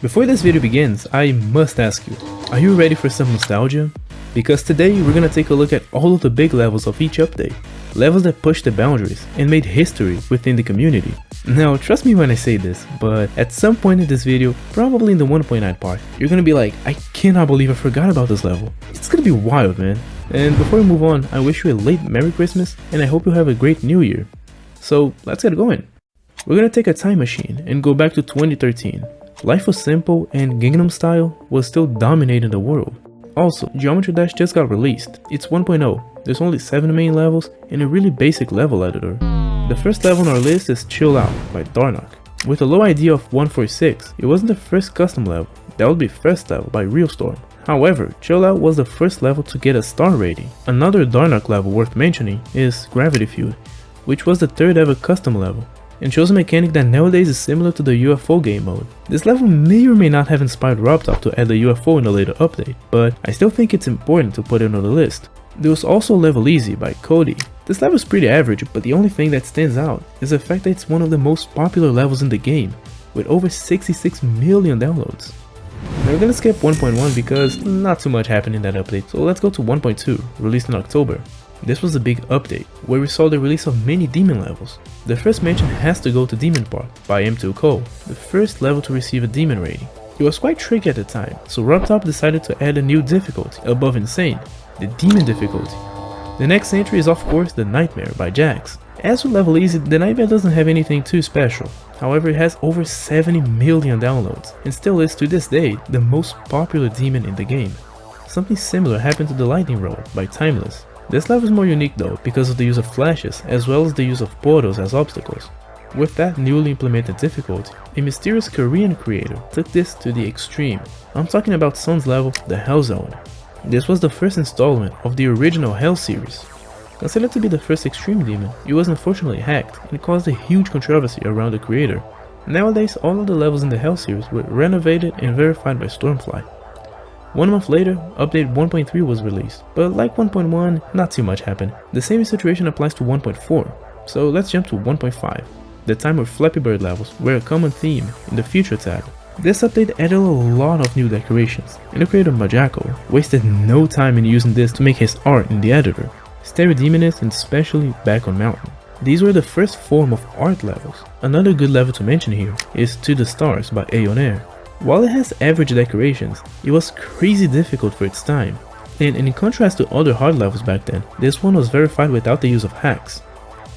Before this video begins, I must ask you, are you ready for some nostalgia? Because today we're gonna take a look at all of the big levels of each update, levels that pushed the boundaries and made history within the community. Now trust me when I say this, but at some point in this video, probably in the 1.9 part, you're gonna be like, I cannot believe I forgot about this level. It's gonna be wild, man. And before we move on, I wish you a late Merry Christmas and I hope you have a great New Year. So let's get going. We're gonna take a time machine and go back to 2013. Life was simple and Gangnam Style was still dominating the world. Also, Geometry Dash just got released. It's 1.0, there's only 7 main levels and a really basic level editor. The first level on our list is Chill Out by Darnock. With a low ID of 146, it wasn't the first custom level, that would be first level by Realstorm. However, Chill Out was the first level to get a star rating. Another Darnock level worth mentioning is Gravity Field, which was the third ever custom level, and shows a mechanic that nowadays is similar to the UFO game mode. This level may or may not have inspired RobTop to add the UFO in a later update, but I still think it's important to put it on the list. There was also Level Easy by KoDTIFF. This level is pretty average, but the only thing that stands out is the fact that it's one of the most popular levels in the game, with over 66 million downloads. Now we're gonna skip 1.1 because not too much happened in that update, so let's go to 1.2, released in October. This was a big update, where we saw the release of many demon levels. The first mention has to go to Demon Park by M2Co, the first level to receive a demon rating. It was quite tricky at the time, so RobTop decided to add a new difficulty above Insane, the demon difficulty. The next entry is of course the Nightmare by Jax. As with Level Easy, the Nightmare doesn't have anything too special. However, it has over 70 million downloads, and still is to this day the most popular demon in the game. Something similar happened to the Lightning Roll by Timeless. This level is more unique though, because of the use of flashes as well as the use of portals as obstacles. With that newly implemented difficulty, a mysterious Korean creator took this to the extreme. I'm talking about Sun's level, the Hell Zone. This was the first installment of the original Hell series. Considered to be the first extreme demon, it was unfortunately hacked and caused a huge controversy around the creator. Nowadays, all of the levels in the Hell series were renovated and verified by Stormfly. 1 month later, update 1.3 was released, but like 1.1, not too much happened. The same situation applies to 1.4, so let's jump to 1.5. The time where Flappy Bird levels were a common theme in the Future tab. This update added a lot of new decorations, and the creator Majako wasted no time in using this to make his art in the editor. Stereo Demoness and especially Back on Mountain. These were the first form of art levels. Another good level to mention here is To the Stars by Aeonair. While it has average decorations, it was crazy difficult for its time, and in contrast to other hard levels back then, this one was verified without the use of hacks.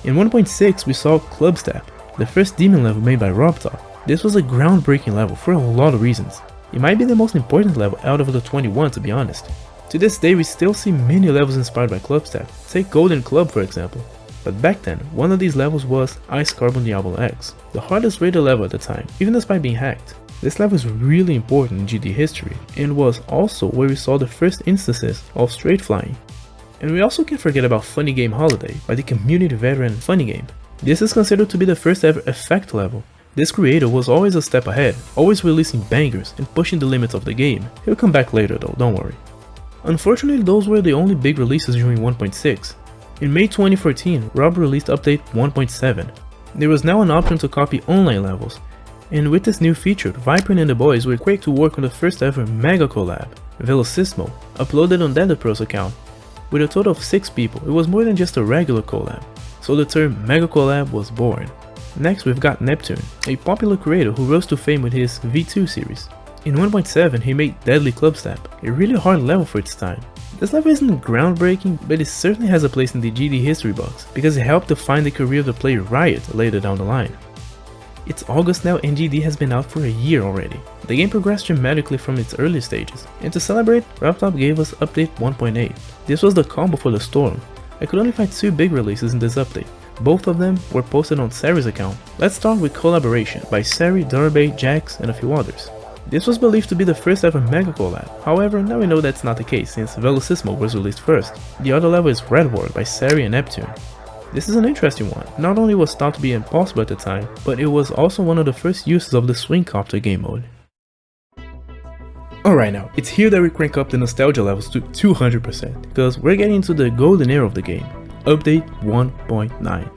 In 1.6 we saw Club Step, the first demon level made by RobTop. This was a groundbreaking level for a lot of reasons. It might be the most important level out of the 21 to be honest. To this day we still see many levels inspired by Club Step, take Golden Club for example. But back then, one of these levels was Ice Carbon Diablo X, the hardest rated level at the time, even despite being hacked. This level is really important in GD history, and was also where we saw the first instances of straight flying. And we also can't forget about Funny Game Holiday by the community veteran Funny Game. This is considered to be the first ever effect level. This creator was always a step ahead, always releasing bangers and pushing the limits of the game. He'll come back later though, don't worry. Unfortunately, those were the only big releases during 1.6. In May 2014, Rob released update 1.7. There was now an option to copy online levels, and with this new feature, Viper and the boys were quick to work on the first ever mega collab, Velocismo, uploaded on DeadPro's account. With a total of 6 people, it was more than just a regular collab, so the term mega collab was born. Next we've got Neptune, a popular creator who rose to fame with his V2 series. In 1.7 he made Deadly Club Step, a really hard level for its time. This level isn't groundbreaking, but it certainly has a place in the GD history books, because it helped define the career of the player Riot later down the line. It's August now and GD has been out for a year already. The game progressed dramatically from its early stages, and to celebrate, RobTop gave us update 1.8. This was the calm before the storm. I could only find 2 big releases in this update. Both of them were posted on Sari's account. Let's start with Collaboration by Sari, Darbe, Jax, and a few others. This was believed to be the first ever mega collab, however now we know that's not the case since Velocismo was released first. The other level is Red War by Sari and Neptune. This is an interesting one. Not only was thought to be impossible at the time, but it was also one of the first uses of the Swing Copter game mode. Alright now, it's here that we crank up the nostalgia levels to 200%, because we're getting into the golden era of the game, update 1.9.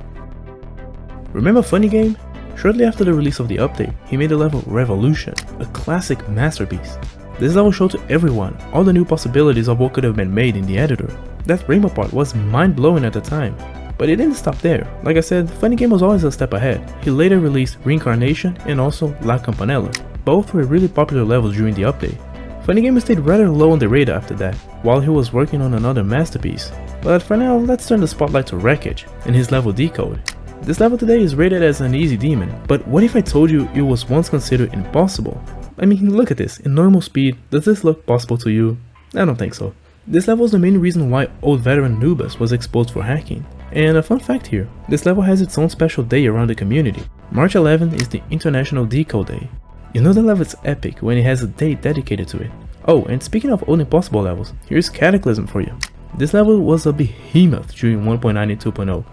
Remember Funny Game? Shortly after the release of the update, he made the level Revolution, a classic masterpiece. This level showed to everyone all the new possibilities of what could have been made in the editor. That rainbow part was mind-blowing at the time. But it didn't stop there. Like I said, Funny Game was always a step ahead. He later released Reincarnation and also La Campanella. Both were really popular levels during the update. Funny Game stayed rather low on the radar after that, while he was working on another masterpiece. But for now, let's turn the spotlight to Wreckage and his level Decode. This level today is rated as an easy demon, but what if I told you it was once considered impossible? I mean, look at this. In normal speed, does this look possible to you? I don't think so. This level is the main reason why old veteran Nubus was exposed for hacking. And a fun fact here, this level has its own special day around the community. March 11 is the International Decode Day. You know the level is epic when it has a day dedicated to it. Oh, and speaking of old impossible levels, here's Cataclysm for you. This level was a behemoth during 1.9 and 2.0.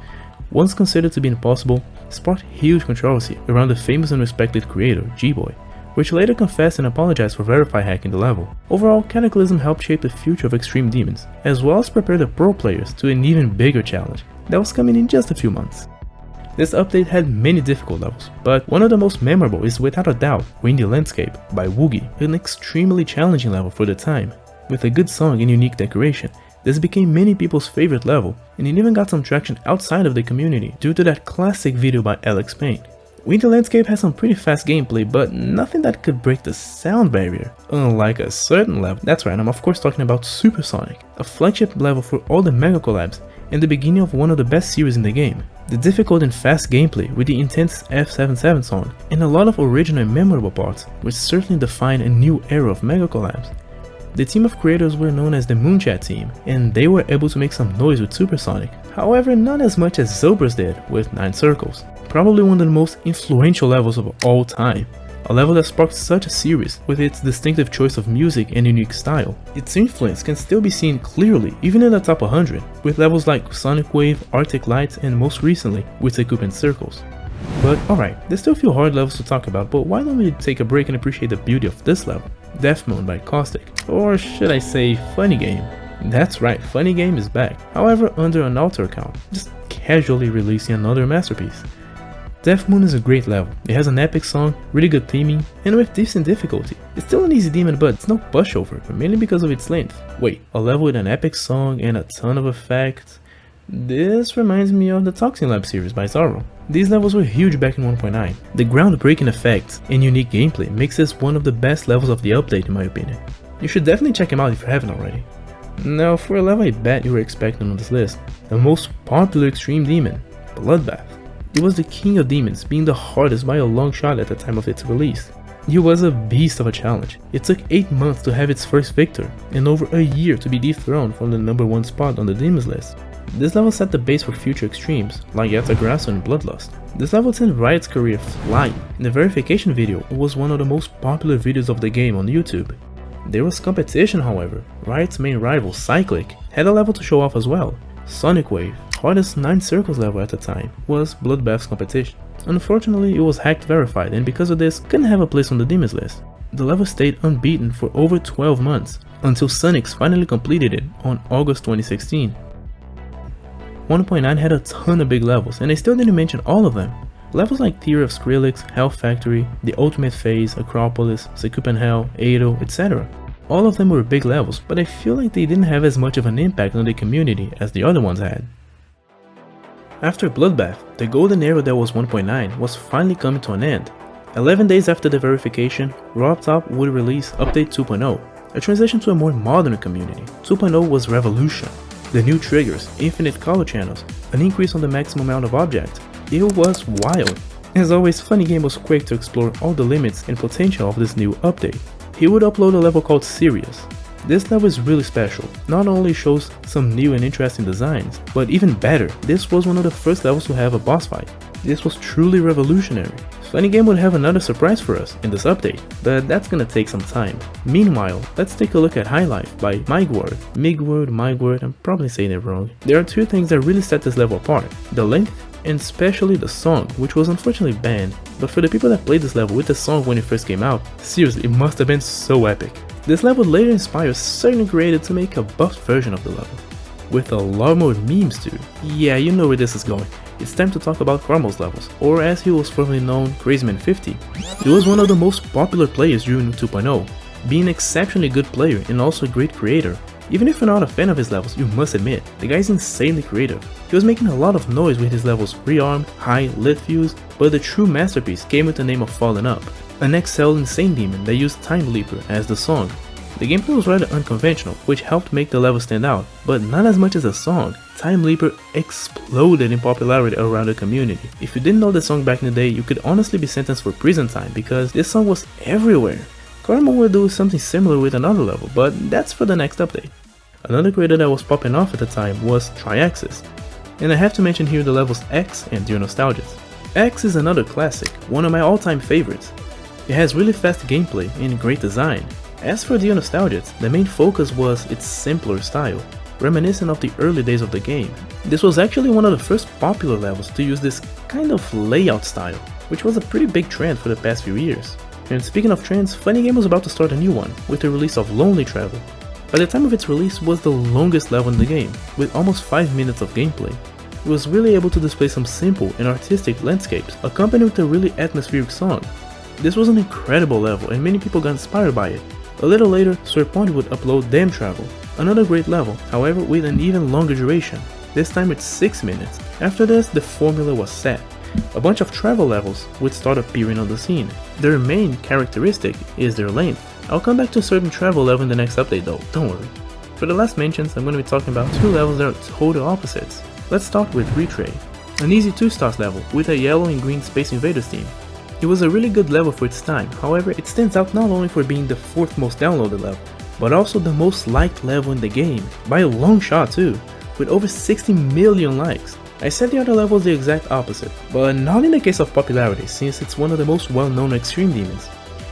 Once considered to be impossible, sparked huge controversy around the famous and respected creator, G-Boy, which later confessed and apologized for verify hacking the level. Overall, Cataclysm helped shape the future of Extreme Demons, as well as prepare the pro players to an even bigger challenge that was coming in just a few months. This update had many difficult levels, but one of the most memorable is without a doubt Windy Landscape by Woogie, an extremely challenging level for the time. With a good song and unique decoration, this became many people's favorite level, and it even got some traction outside of the community due to that classic video by Alex Payne. Windy Landscape has some pretty fast gameplay, but nothing that could break the sound barrier, unlike a certain level. That's right, I'm of course talking about Supersonic, a flagship level for all the megacollabs and the beginning of one of the best series in the game. The difficult and fast gameplay with the intense F77 song and a lot of original and memorable parts which certainly define a new era of megacollabs. The team of creators were known as the Moonchat team, and they were able to make some noise with Supersonic, however not as much as Zobras did with 9 Circles. Probably one of the most influential levels of all time. A level that sparked such a series with its distinctive choice of music and unique style. Its influence can still be seen clearly even in the top 100, with levels like Sonic Wave, Arctic Lights, and most recently with Equipment Circles. But alright, there's still a few hard levels to talk about, but why don't we take a break and appreciate the beauty of this level, Death Moon by Caustic, or should I say Funny Game. That's right, Funny Game is back, however under an alter account, just casually releasing another masterpiece. Death Moon is a great level. It has an epic song, really good theming, and with decent difficulty. It's still an easy demon, but it's no pushover, mainly because of its length. Wait, a level with an epic song and a ton of effects? This reminds me of the Toxin Lab series by Zorro. These levels were huge back in 1.9. The groundbreaking effects and unique gameplay makes this one of the best levels of the update in my opinion. You should definitely check him out if you haven't already. Now for a level I bet you were expecting on this list, the most popular extreme demon, Bloodbath. It was the king of demons, being the hardest by a long shot at the time of its release. It was a beast of a challenge. It took 8 months to have its first victor, and over a year to be dethroned from the #1 spot on the demons list. This level set the base for future extremes, like Yatagrasso and Bloodlust. This level sent Riot's career flying. In the verification video, it was one of the most popular videos of the game on YouTube. There was competition however. Riot's main rival, Cyclic, had a level to show off as well. Sonic Wave, hardest 9 Circles level at the time, was Bloodbath's competition. Unfortunately, it was hacked verified and because of this, couldn't have a place on the demons list. The level stayed unbeaten for over 12 months, until Sunix finally completed it on August 2016. 1.9 had a ton of big levels, and I still didn't mention all of them. Levels like Theory of Skrillex, Hell Factory, The Ultimate Phase, Acropolis, Secupan Hell, Ado, etc. All of them were big levels, but I feel like they didn't have as much of an impact on the community as the other ones had. After Bloodbath, the golden era that was 1.9 was finally coming to an end. 11 days after the verification, RobTop would release Update 2.0, a transition to a more modern community. 2.0 was Revolution. The new triggers, infinite color channels, an increase on the maximum amount of objects. It was wild. As always, Funny Game was quick to explore all the limits and potential of this new update. He would upload a level called Sirius. This level is really special, not only shows some new and interesting designs, but even better, this was one of the first levels to have a boss fight. This was truly revolutionary. Funny Game would have another surprise for us in this update, but that's gonna take some time. Meanwhile, let's take a look at High Life by Migward, I'm probably saying it wrong. There are 2 things that really set this level apart, the length and especially the song, which was unfortunately banned, but for the people that played this level with the song when it first came out, seriously, it must have been so epic. This level later inspired certain creators to make a buffed version of the level, with a lot more memes too. Yeah, you know where this is going. it's time to talk about Carmel's levels, or as he was formerly known, Crazyman50. He was one of the most popular players during 2.0, being an exceptionally good player and also a great creator. Even if you're not a fan of his levels, you must admit, the guy's insanely creative. He was making a lot of noise with his levels rearmed, high, lit fuse, but the true masterpiece came with the name of Fallen Up, an XL insane demon that used Time Leaper as the song. The gameplay was rather unconventional, which helped make the level stand out, but not as much as the song. Time Leaper exploded in popularity around the community. If you didn't know the song back in the day, you could honestly be sentenced for prison time because this song was everywhere. Karma will do something similar with another level, but that's for the next update. Another creator that was popping off at the time was Triaxis, and I have to mention here the levels X and Dear Nostalgias. X is another classic, one of my all-time favorites. It has really fast gameplay and great design. As for Dear Nostalgias, the main focus was its simpler style, reminiscent of the early days of the game. This was actually one of the first popular levels to use this kind of layout style, which was a pretty big trend for the past few years. And speaking of trends, Funny Game was about to start a new one, with the release of Lonely Travel. By the time of its release, it was the longest level in the game, with almost 5 minutes of gameplay. It was really able to display some simple and artistic landscapes, accompanied with a really atmospheric song. This was an incredible level and many people got inspired by it. A little later, Serpent would upload Damn Travel, another great level, however with an even longer duration, this time it's 6 minutes. After this, the formula was set. A bunch of travel levels would start appearing on the scene. Their main characteristic is their length. I'll come back to a certain travel level in the next update though, don't worry. For the last mentions, I'm going to be talking about two levels that are total opposites. Let's start with Retray, an easy 2-stars level with a yellow and green Space Invaders theme. It was a really good level for its time, however it stands out not only for being the 4th most downloaded level, but also the most liked level in the game, by a long shot too, with over 60 million likes. I said the other level is the exact opposite, but not in the case of popularity since it's one of the most well-known extreme demons.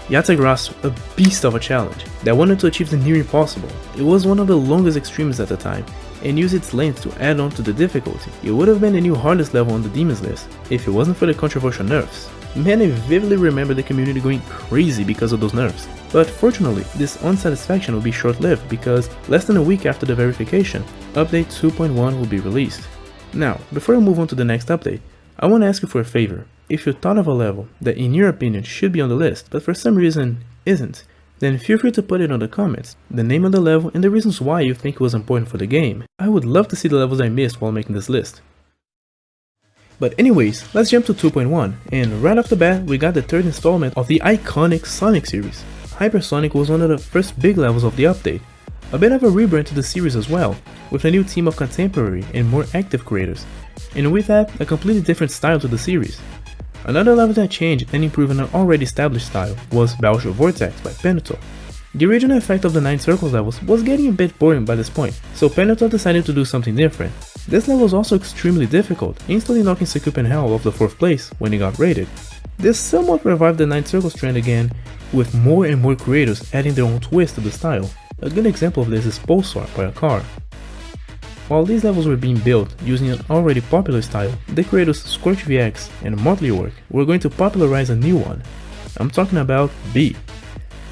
Yatagrasu, a beast of a challenge, that wanted to achieve the near impossible. It was one of the longest extremes at the time, and used its length to add on to the difficulty. It would have been the new hardest level on the demons list, if it wasn't for the controversial nerfs. Man, I vividly remember the community going crazy because of those nerfs. But fortunately, this unsatisfaction will be short-lived because less than a week after the verification, update 2.1 will be released. Now, before I move on to the next update, I want to ask you for a favor. If you thought of a level that in your opinion should be on the list, but for some reason isn't, then feel free to put it on the comments, the name of the level and the reasons why you think it was important for the game. I would love to see the levels I missed while making this list. But anyways, let's jump to 2.1, and right off the bat we got the 3rd installment of the iconic Sonic series. Hypersonic was one of the first big levels of the update, a bit of a rebrand to the series as well, with a new team of contemporary and more active creators, and with that, a completely different style to the series. Another level that changed and improved on an already established style was Baushu Vortex by Pennator. The original effect of the 9 circles levels was getting a bit boring by this point, so Pennator decided to do something different. This level was also extremely difficult, instantly knocking Secupen Hell off the 4th place when it got rated. This somewhat revived the 9 circles trend again, with more and more creators adding their own twist to the style. A good example of this is Pulsar by Akar. While these levels were being built using an already popular style, the creators Scorch VX and Motley Work were going to popularize a new one. I'm talking about B.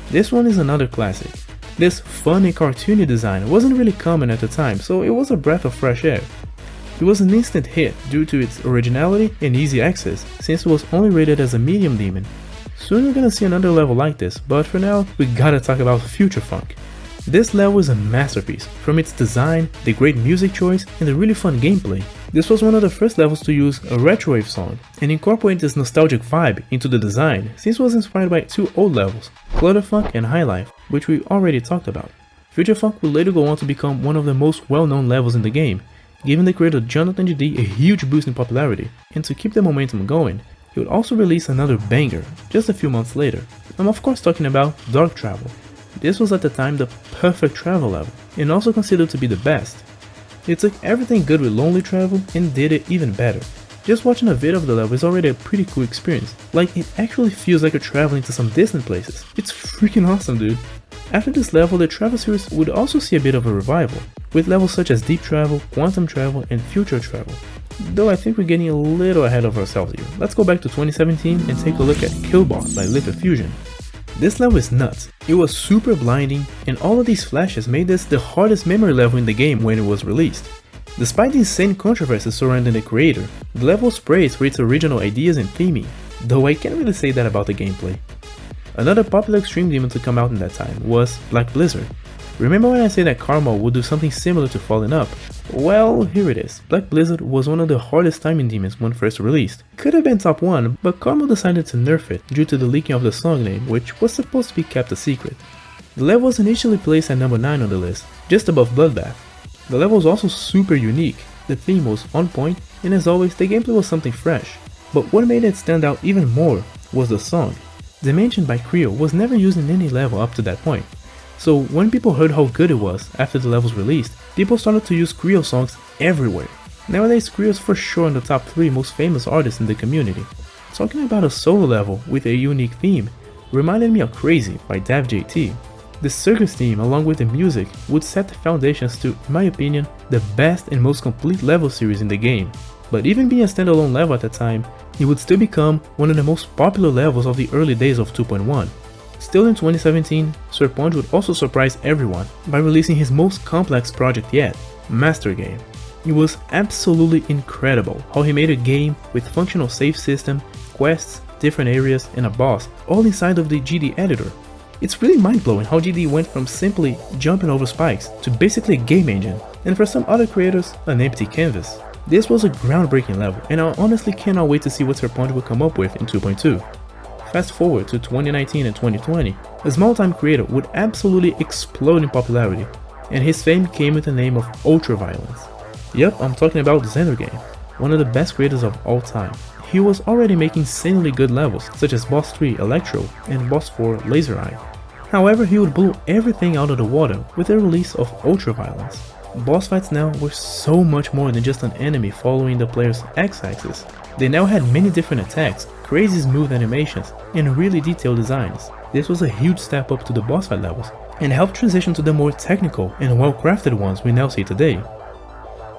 This one is another classic. This fun and cartoony design wasn't really common at the time, so it was a breath of fresh air. It was an instant hit due to its originality and easy access, since it was only rated as a medium demon. Soon we're gonna see another level like this, but for now, we gotta talk about Future Funk. This level is a masterpiece, from its design, the great music choice, and the really fun gameplay. This was one of the first levels to use a retrowave song, and incorporate this nostalgic vibe into the design, since it was inspired by 2 old levels, Clutter Funk and High Life, which we already talked about. Future Funk would later go on to become one of the most well-known levels in the game, giving the creator Jonathan GD a huge boost in popularity, and to keep the momentum going, he would also release another banger, just a few months later. I'm of course talking about Dark Travel. This was at the time the perfect travel level, and also considered to be the best. It took everything good with Lonely Travel and did it even better. Just watching a video of the level is already a pretty cool experience, like it actually feels like you're traveling to some distant places. It's freaking awesome, dude. After this level, the travel series would also see a bit of a revival, with levels such as Deep Travel, Quantum Travel, and Future Travel. Though I think we're getting a little ahead of ourselves here. Let's go back to 2017 and take a look at Killbot by Liquid Fusion. This level is nuts. It was super blinding, and all of these flashes made this the hardest memory level in the game when it was released. Despite the insane controversy surrounding the creator, the level was praised for its original ideas and theming, though I can't really say that about the gameplay. Another popular extreme demon to come out in that time was Black Blizzard. Remember when I said that Karma would do something similar to Falling Up? Well, here it is. Black Blizzard was one of the hardest timing demons when first released. Could have been top 1, but Karma decided to nerf it due to the leaking of the song name, which was supposed to be kept a secret. The level was initially placed at number 9 on the list, just above Bloodbath. The level was also super unique, the theme was on point, and as always the gameplay was something fresh. But what made it stand out even more was the song. Dimension by Creo was never used in any level up to that point. So when people heard how good it was after the level was released, people started to use Creo songs everywhere. Nowadays Creo is for sure in the top 3 most famous artists in the community. Talking about a solo level with a unique theme reminded me of Crazy by DavJT. The circus theme along with the music would set the foundations to, in my opinion, the best and most complete level series in the game. But even being a standalone level at the time, it would still become one of the most popular levels of the early days of 2.1. Still in 2017, Serponge would also surprise everyone by releasing his most complex project yet, Master Game. It was absolutely incredible how he made a game with functional save system, quests, different areas, and a boss, all inside of the GD editor. It's really mind-blowing how GD went from simply jumping over spikes to basically a game engine, and for some other creators, an empty canvas. This was a groundbreaking level, and I honestly cannot wait to see what Serponge will come up with in 2.2. Fast forward to 2019 and 2020, a small-time creator would absolutely explode in popularity, and his fame came with the name of Ultraviolence. Yup, I'm talking about Xendergame, one of the best creators of all time. He was already making insanely good levels, such as Boss 3 Electro and Boss 4 Laser Eye. However, he would blow everything out of the water with the release of Ultraviolence. Boss fights now were so much more than just an enemy following the player's X-axis. They now had many different attacks, crazy smooth animations, and really detailed designs. This was a huge step up to the boss fight levels, and helped transition to the more technical and well-crafted ones we now see today.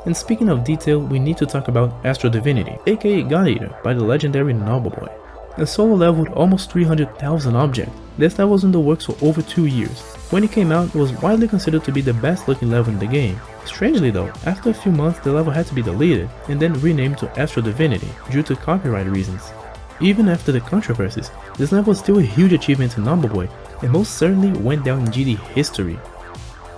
And speaking of detail, we need to talk about Astro Divinity, aka God Eater by the legendary Nobleboy. A solo level with almost 300,000 objects, this level was in the works for over 2 years. When it came out, it was widely considered to be the best looking level in the game. Strangely though, after a few months the level had to be deleted and then renamed to Astro Divinity due to copyright reasons. Even after the controversies, this level was still a huge achievement in Nobleboy and most certainly went down in GD history.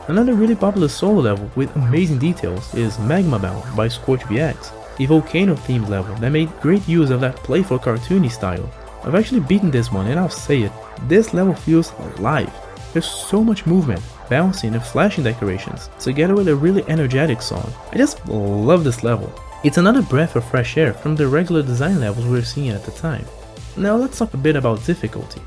Another really popular solo level with amazing details is Magma Bound by Scorch VX, a volcano themed level that made great use of that playful cartoony style. I've actually beaten this one and I'll say it, this level feels alive. There's so much movement, bouncing and flashing decorations, together with a really energetic song. I just love this level. It's another breath of fresh air from the regular design levels we were seeing at the time. Now let's talk a bit about difficulty.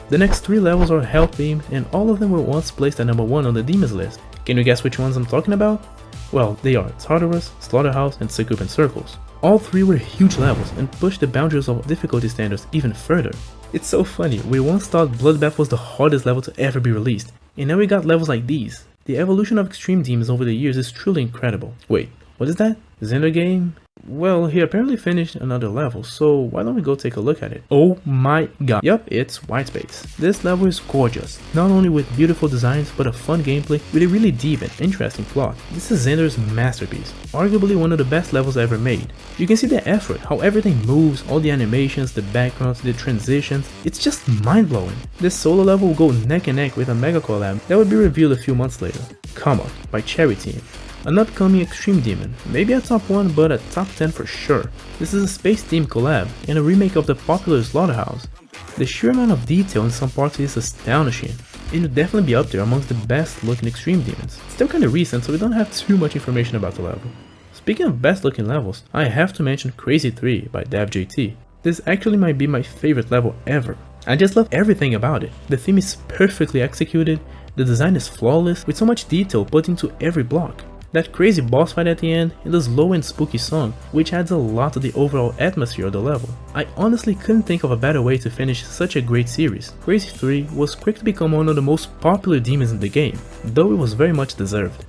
The next 3 levels are hell themed and all of them were once placed at number 1 on the demons list. Can you guess which ones I'm talking about? Well, they are Tartarus, Slaughterhouse, and Succubant Circles. All 3 were huge levels and pushed the boundaries of difficulty standards even further. It's so funny, we once thought Bloodbath was the hardest level to ever be released, and now we got levels like these. The evolution of extreme demons over the years is truly incredible. Wait, what is that? Xendergame? Well, he apparently finished another level, so why don't we go take a look at it? Oh my god. Yup, it's Whitespace. This level is gorgeous, not only with beautiful designs, but a fun gameplay with a really deep and interesting plot. This is Xender's masterpiece, arguably one of the best levels ever made. You can see the effort, how everything moves, all the animations, the backgrounds, the transitions, it's just mind-blowing. This solo level will go neck and neck with a megacollab that would be revealed a few months later, Comma by Cherry Team. An upcoming extreme demon, maybe a top 1 but a top 10 for sure. This is a space themed collab and a remake of the popular Slaughterhouse. The sheer amount of detail in some parts is astonishing. It would definitely be up there amongst the best looking extreme demons. It's still kinda recent so we don't have too much information about the level. Speaking of best looking levels, I have to mention Crazy 3 by DavJT. This actually might be my favorite level ever. I just love everything about it. The theme is perfectly executed, the design is flawless with so much detail put into every block. That crazy boss fight at the end and this low and spooky song, which adds a lot to the overall atmosphere of the level. I honestly couldn't think of a better way to finish such a great series. Crazy 3 was quick to become one of the most popular demons in the game, though it was very much deserved.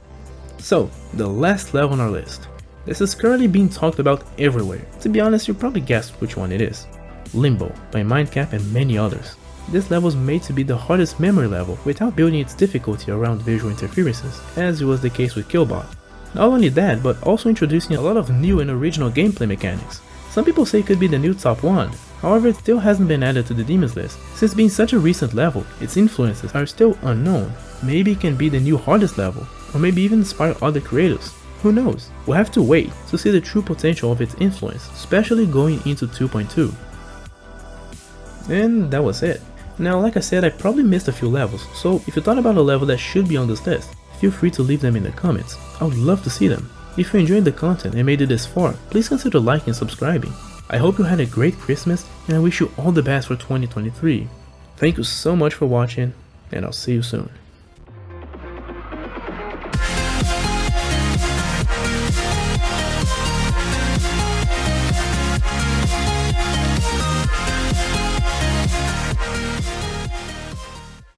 So, the last level on our list. This is currently being talked about everywhere. To be honest, you probably guessed which one it is. Limbo by Mindcap and many others. This level was made to be the hardest memory level without building its difficulty around visual interferences, as it was the case with Killbot. Not only that, but also introducing a lot of new and original gameplay mechanics. Some people say it could be the new top 1, however it still hasn't been added to the demons list. Since being such a recent level, its influences are still unknown. Maybe it can be the new hardest level, or maybe even inspire other creators. Who knows? We'll have to wait to see the true potential of its influence, especially going into 2.2. And that was it. Now, like I said, I probably missed a few levels, so if you thought about a level that should be on this list, feel free to leave them in the comments. I would love to see them. If you enjoyed the content and made it this far, please consider liking and subscribing. I hope you had a great Christmas, and I wish you all the best for 2023. Thank you so much for watching, and I'll see you soon.